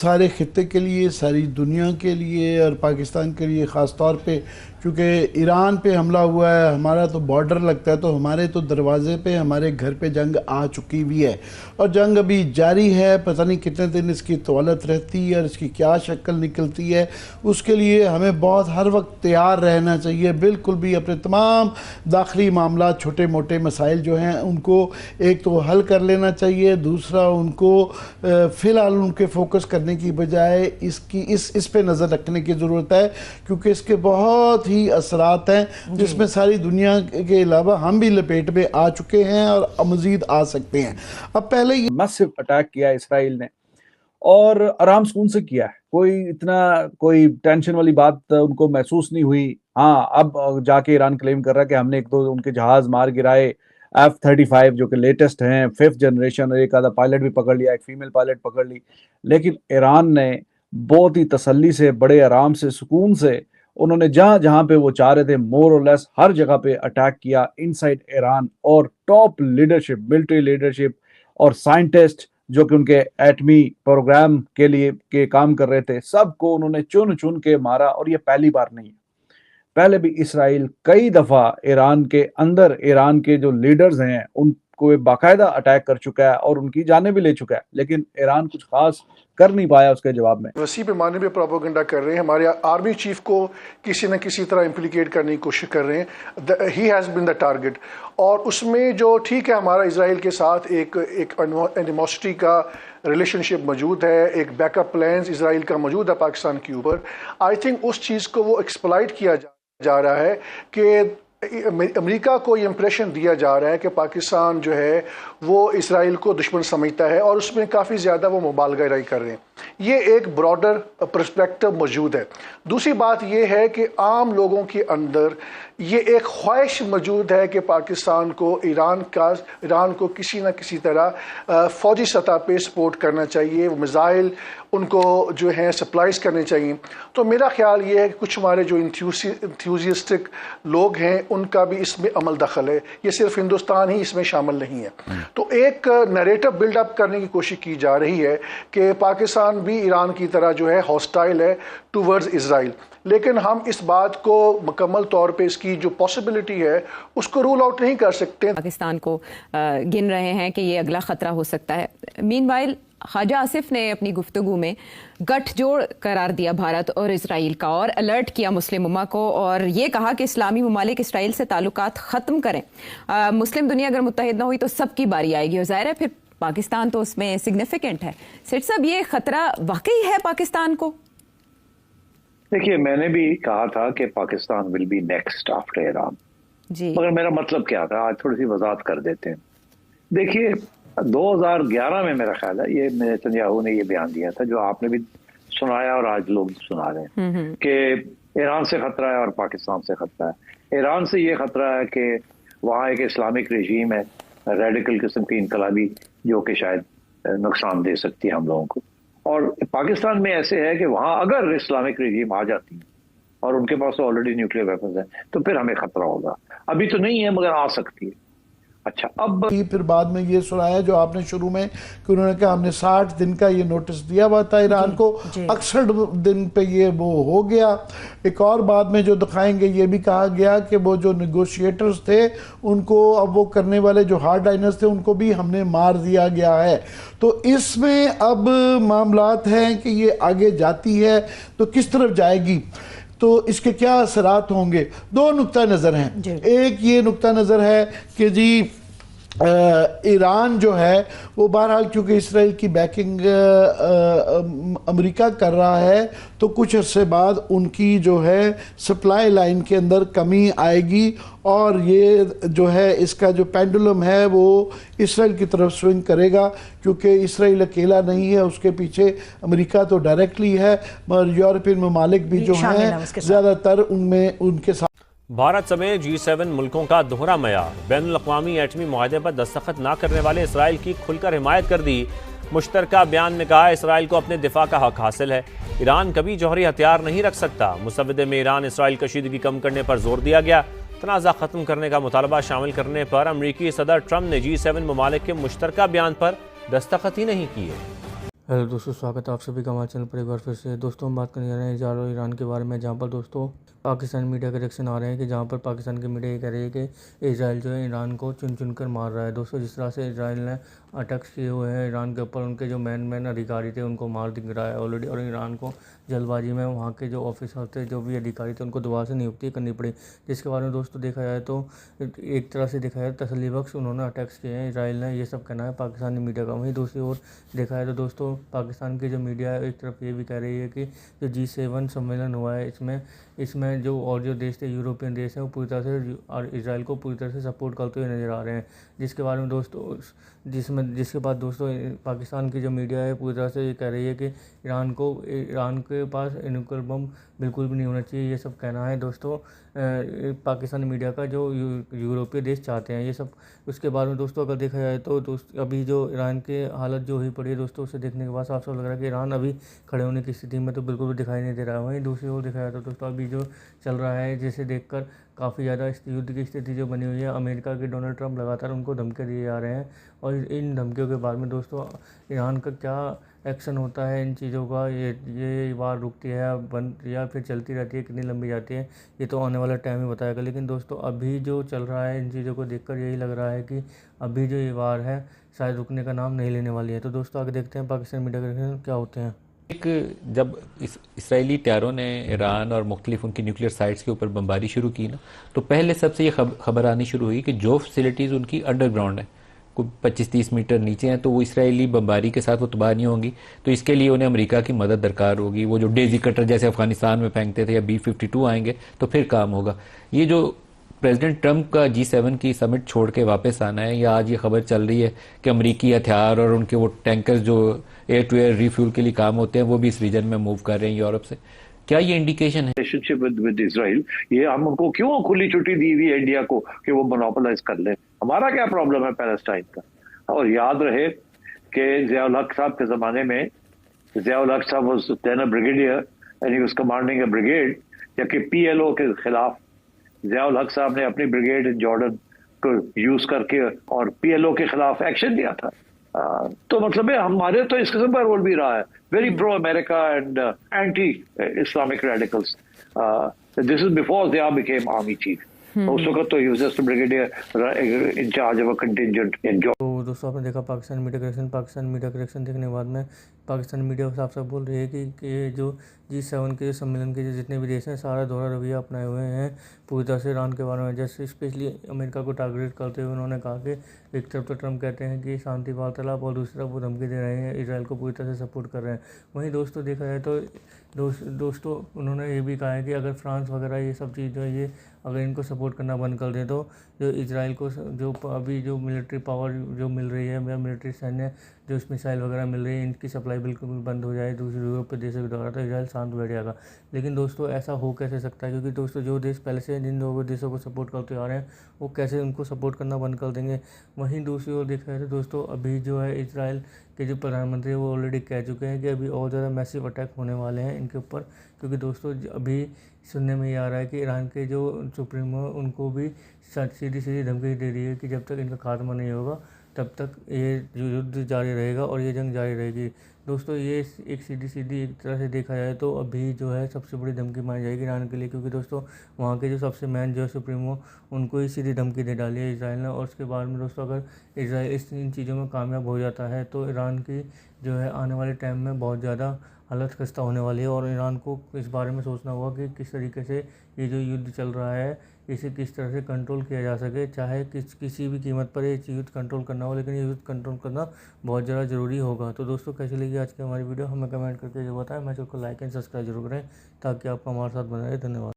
सारे खित्ते के लिए, सारी दुनिया के लिए और पाकिस्तान के लिए ख़ास तौर पे, क्योंकि ईरान पे हमला हुआ है, हमारा तो बॉर्डर लगता है, तो हमारे तो दरवाज़े पे, हमारे घर पे जंग आ चुकी भी है और जंग अभी जारी है। पता नहीं कितने दिन इसकी तौलत रहती है और इसकी क्या शक्ल निकलती है। उसके लिए हमें बहुत हर वक्त तैयार रहना चाहिए। बिल्कुल भी अपने तमाम दाखिली मामला, छोटे मोटे मसाइल जो हैं उनको एक तो हल कर लेना चाहिए, दूसरा उनको फ़िलहाल उनके फोकस करने की बजाय इस पे नज़र रखने की ज़रूरत है, क्योंकि इसके बहुत ही असरात हैं जिसमें सारी दुनिया के अलावा हम भी लपेट में आ चुके हैं और मज़ीद आ सकते हैं। अब पहले मैसिव अटैक किया इसराइल ने और आराम सुकून से किया है, कोई टेंशन वाली बात उनको महसूस नहीं हुई। हाँ, अब जाके ईरान क्लेम कर रहा है कि हमने एक दो उनके जहाज मार गिराए, F-35 जो कि लेटेस्ट हैं, 5th जनरेशन, एक आधा पायलट भी पकड़ लिया, एक फीमेल पायलट पकड़ ली। लेकिन ईरान ने बहुत ही तसल्ली से, बड़े आराम से, सुकून से उन्होंने जहां जहां पे वो चाह रहे थे मोर और लेस हर जगह पे अटैक किया इनसाइड ईरान। और टॉप लीडरशिप, मिलिट्री लीडरशिप और साइंटिस्ट जो कि उनके एटमी प्रोग्राम के लिए के काम कर रहे थे, सबको उन्होंने चुन चुन के मारा। और ये पहली बार नहीं है, पहले भी इसराइल कई दफा ईरान के अंदर, ईरान के जो लीडर्स हैं उनको बाकायदा अटैक कर चुका है और उनकी जानें भी ले चुका है, लेकिन ईरान कुछ खास कर नहीं पाया उसके जवाब में। वसी पैमाने पे प्रोपेगेंडा कर रहे हैं, हमारे आर्मी चीफ को किसी न किसी तरह इम्प्लीकेट करने की कोशिश कर रहे हैं। He has been the target. और उसमें जो ठीक है, हमारा इसराइल के साथ एक एनिमोसिटी का रिलेशनशिप मौजूद है, एक बैकअप प्लान्स इसराइल का मौजूद है पाकिस्तान के ऊपर। आई थिंक उस चीज़ को वो एक्सप्लॉइट किया जा रहा है कि अमेरिका को ये इंप्रेशन दिया जा रहा है कि पाकिस्तान जो है वो इसराइल को दुश्मन समझता है और उसमें काफ़ी ज़्यादा वो मुबालगाई कर रहे हैं। ये एक ब्रॉडर पर्सपेक्टिव मौजूद है। दूसरी बात ये है कि आम लोगों के अंदर ये एक ख्वाहिश मौजूद है कि पाकिस्तान को ईरान को किसी न किसी तरह फ़ौजी सतह पे सपोर्ट करना चाहिए, वो मिसाइल उनको जो हैं सप्लाईज करने चाहिए। तो मेरा ख्याल ये है कि कुछ हमारे जो इंथ्यूजिस्टिक लोग हैं उनका भी इसमें अमल दखल है, ये सिर्फ हिंदुस्तान ही इसमें शामिल नहीं है। तो एक नरेटिव बिल्डअप करने की कोशिश की जा रही है कि पाकिस्तान भी ईरान की तरह जो है हॉस्टाइल है टूवर्ड्स इसराइल, लेकिन हम इस बात को मुकम्मल तौर पे इसकी जो पॉसिबिलिटी है उसको रूल आउट नहीं कर सकते। पाकिस्तान को गिन रहे हैं कि ये अगला खतरा हो सकता है। मीनवाइल ख्वाजा आसिफ ने अपनी गुफ्तगू में गठजोड़ करार दिया भारत और इसराइल का और अलर्ट किया मुस्लिम उम्मा को और ये कहा कि इस्लामी ममालिक इसराइल से ताल्लुकात ख़त्म करें। मुस्लिम दुनिया अगर मुत्तहिद ना हुई तो सबकी बारी आएगी और ज़ाहिर है फिर पाकिस्तान तो उसमें सिग्निफिकेंट है। सेठ साहब, ये खतरा वाकई है पाकिस्तान को? देखिए, मैंने भी कहा था कि Pakistan will be next after Iran जी, मगर मेरा मतलब क्या था आज थोड़ी सी वजाहत कर देते हैं। देखिए, 2011 में मेरा ख्याल है ये नेतन्याहू ने ये बयान दिया था जो आपने भी सुनाया और आज लोग सुना रहे हैं कि ईरान से खतरा है और पाकिस्तान से खतरा है। ईरान से ये खतरा है कि वहाँ एक इस्लामिक रजीम है, रेडिकल किस्म की इनकलाबी, जो कि शायद नुकसान दे सकती है हम लोगों को। और पाकिस्तान में ऐसे है कि वहाँ अगर इस्लामिक रजीम आ जाती है और उनके पास तो ऑलरेडी न्यूक्लियर वेपन्स है तो फिर हमें खतरा होगा। अभी तो नहीं है मगर आ सकती है। अच्छा, अब फिर बाद में ये सुनाया जो आपने शुरू में कि उन्होंने कहा हमने 60 दिन का ये नोटिस दिया हुआ था ईरान को, 61 दिन पे ये वो हो गया। एक और बाद में जो दिखाएंगे ये भी कहा गया कि वो जो नेगोशिएटर्स थे उनको, अब वो करने वाले जो हार्ड लाइनर्स थे उनको भी हमने मार दिया गया है। तो इसमें अब मामलात हैं कि ये आगे जाती है तो किस तरफ जाएगी, तो इसके क्या असरात होंगे। दो नुक्ता नज़र हैं। एक ये नुक्ता नज़र है कि जी ईरान जो है वो बहरहाल क्योंकि इसराइल की बैकिंग अमेरिका कर रहा है तो कुछ अर्से बाद उनकी जो है सप्लाई लाइन के अंदर कमी आएगी और ये जो है इसका जो पेंडुलम है वो इसराइल की तरफ स्विंग करेगा, क्योंकि इसराइल अकेला नहीं है, उसके पीछे अमेरिका तो डायरेक्टली है मगर यूरोपियन ममालिक भी जो हैं ज़्यादातर उनमें उनके साथ। भारत समेत G7 मुल्कों का दोहरा मयार, बैनुल-अक़वामी एटमी मुआहदे पर दस्तखत न करने वाले इसराइल की खुलकर हिमायत कर दी। मुश्तरका बयान में कहा इसराइल को अपने दिफा का हक हासिल है, ईरान कभी जौहरी हथियार नहीं रख सकता। मुसव्वदे में ईरान इसराइल कशीदगी कम करने पर जोर दिया गया। तनाज़ा ख़त्म करने का मुतालबा शामिल करने पर अमरीकी सदर ट्रंप ने G7 ममालिक के मुश्तरका बयान पर दस्तखत ही नहीं किए। हेलो दोस्तों, स्वागत है आप सभी का हमारे चैनल पर एक बार फिर से। दोस्तों हम बात करने जा रहे हैं इजराइल और ईरान के बारे में, जहां पर दोस्तों पाकिस्तान मीडिया के रिएक्शन आ रहे हैं कि जहां पर पाकिस्तान की मीडिया ये कह रही है कि इजराइल जो है ईरान को चुन चुन कर मार रहा है। दोस्तों जिस तरह से इजराइल ने अटैक्स किए हुए हैं ईरान के ऊपर, उनके जो मेन अधिकारी थे उनको मार दिख रहा है ऑलरेडी, और ईरान को जल्दबाजी में वहाँ के जो ऑफिसर थे, जो भी अधिकारी थे, उनको दोबारा से नियुक्ति करनी पड़ी। जिसके बारे में दोस्तों देखा जाए तो एक तरह से देखा जाए तसल्ली बख्श उन्होंने अटैक्स किए हैं इसराइल ने, ये सब कहना है पाकिस्तानी मीडिया का। वहीं दूसरी ओर देखा जाए तो दोस्तों पाकिस्तान की जो मीडिया है एक तरफ ये भी कह रही है कि जो G7 सम्मेलन हुआ है इसमें जो और जो देश थे, यूरोपियन देश हैं, वो पूरी तरह से और इजराइल को पूरी तरह से सपोर्ट करते हुए नज़र आ रहे हैं। जिसके बारे में दोस्तों जिसके बाद दोस्तों पाकिस्तान की जो मीडिया है पूरी तरह से ये कह रही है कि ईरान के पास न्यूक्लियर बम बिल्कुल भी नहीं होना चाहिए, ये सब कहना है दोस्तों पाकिस्तानी मीडिया का, जो यूरोपीय देश चाहते हैं ये सब। उसके बारे में दोस्तों अगर देखा जाए तो अभी जो ईरान की हालत जो हुई पड़ी है दोस्तों, उसे देखने के बाद साफ साफ लग रहा है कि ईरान अभी खड़े होने की स्थिति में तो बिल्कुल भी दिखाई नहीं दे रहा है। वहीं दूसरी ओर देखा जाए तो दोस्तों अभी जो चल रहा है, जिसे देखकर काफ़ी ज़्यादा इस युद्ध की स्थिति जो बनी हुई है, अमेरिका के डोनाल्ड ट्रंप लगातार उनको धमकियाँ दिए जा रहे हैं, और इन धमकियों के बाद में दोस्तों ईरान का क्या एक्शन होता है इन चीज़ों का, ये वार रुकती है बंद या फिर चलती रहती है, कितनी लंबी जाती है, ये तो आने वाला टाइम ही बताएगा। लेकिन दोस्तों अभी जो चल रहा है इन चीज़ों को देखकर यही लग रहा है कि अभी जो ये वार है शायद रुकने का नाम नहीं लेने वाली है। तो दोस्तों आगे देखते हैं पाकिस्तान मीडिया के क्या होते हैं। जब इसराइली टैरों ने ईरान और मुख्तलिफ उनकी न्यूक्लियर साइट्स के ऊपर बमबारी शुरू की ना, तो पहले सबसे ये खबर आनी शुरू हुई कि जो फैसिलिटीज़ उनकी अंडरग्राउंड है, कोई 25-30 मीटर नीचे हैं, तो वो इसराइली बमबारी के साथ वो तबाह नहीं होंगी, तो इसके लिए उन्हें अमेरिका की मदद दरकार होगी। वो जो डेजी कटर जैसे अफगानिस्तान में फेंकते थे, या B-52 आएंगे तो फिर काम होगा। ये जो प्रेसिडेंट ट्रंप का G7 की समिट छोड़ के वापस आना है, या आज ये खबर चल रही है कि अमेरिकी हथियार और उनके वो टैंकर्स जो एयर टू एयर रिफ्यूल के लिए काम होते हैं वो भी इस रीजन में मूव कर रहे हैं यूरोप से, क्या ये इंडिकेशन है? रिलेशनशिप विद इजराइल, ये हम उनको क्यों खुली छुट्टी दी हुई है इंडिया को कि वो मोनोपोलाइज कर ले? हमारा क्या प्रॉब्लम है पैलेस्टाइन का? और याद रहे कि ज़ियाउल हक साहब के जमाने में, ज़ियाउल हक साहब was then a brigadier and he was commanding a brigade, जबकि PLO के खिलाफ ज़ियाउल हक साहब ने अपनी ब्रिगेड इन जॉर्डन को यूज करके और PLO के खिलाफ एक्शन लिया था। तो मतलब है हमारे तो इस किस्म का रोल भी रहा है, very pro America and anti Islamic radicals. This is before Zia became army chief. उस वक्त तो he was just brigadier in charge of a contingent in Jordan. तो दोस्तों आपने देखा पाकिस्तान मीडिया का रिएक्शन देखने के बाद में पाकिस्तान मीडिया साफ साफ बोल रही है कि जो G7 के सम्मेलन के जितने भी देश हैं सारा दोहरा रवैया अपनाए हुए हैं पूरी तरह से ईरान के बारे में। जैसे स्पेशली अमेरिका को टारगेट करते हुए उन्होंने कहा कि एक तरफ तो ट्रंप कहते हैं कि शांति वार्तालाप, और दूसरी तरफ वो धमकी दे रहे हैं, इसराइल को पूरी तरह से सपोर्ट कर रहे हैं। वहीं दोस्तों देखा जाए तो दोस्तों उन्होंने ये भी कहा है कि अगर फ्रांस वगैरह ये सब चीज़ जो है ये अगर इनको सपोर्ट करना बंद कर दें तो जो इसराइल को जो अभी जो मिलिट्री पावर जो मिल रही है, मिलिट्री सैन्य जो मिसाइल वगैरह मिल रही है, इनकी सप्लाई बिल्कुल बंद हो जाए दूसरे यूरोपीय देशों के द्वारा, तो इसराइल शांत बैठ जाएगा। लेकिन दोस्तों ऐसा हो कैसे सकता है? क्योंकि दोस्तों जो देश पहले से जिन दो देशों को सपोर्ट करते आ रहे हैं वो कैसे उनको सपोर्ट करना बंद कर देंगे? वहीं दूसरी ओर देखा जाए तो दोस्तों अभी जो है इसराइल के जो प्रधानमंत्री वो ऑलरेडी कह चुके हैं कि अभी और ज़्यादा मैसिव अटैक होने वाले हैं इनके ऊपर, क्योंकि दोस्तों अभी सुनने में ये आ रहा है कि ईरान के जो सुप्रीमो उनको भी सीधी धमकी दे रही है कि जब तक इनका खात्मा नहीं होगा तब तक ये युद्ध जारी रहेगा और ये जंग जारी रहेगी। दोस्तों ये एक सीधी एक तरह से देखा जाए तो अभी जो है सबसे बड़ी धमकी मानी जाएगी ईरान के लिए, क्योंकि दोस्तों वहाँ के जो सबसे मैन जो है सुप्रीमो उनको ही सीधी धमकी दे डाली है इसराइल ने। और उसके बाद में दोस्तों अगर इसराइल इन चीज़ों में कामयाब हो जाता है तो ईरान की जो है आने वाले टाइम में बहुत ज़्यादा हालत खस्ता होने वाली है, और ईरान को इस बारे में सोचना होगा कि किस तरीके से ये जो युद्ध चल रहा है इसे किस तरह से कंट्रोल किया जा सके, चाहे किसी भी कीमत पर ये युद्ध कंट्रोल करना हो, लेकिन ये युद्ध कंट्रोल करना बहुत ज़्यादा ज़रूरी होगा। तो दोस्तों कैसी लगी आज की हमारी वीडियो हमें कमेंट करके जो बताएं। मैं चैनल को लाइक एंड सब्सक्राइब जरूर करें ताकि आपका हमारे साथ बना रहे। धन्यवाद।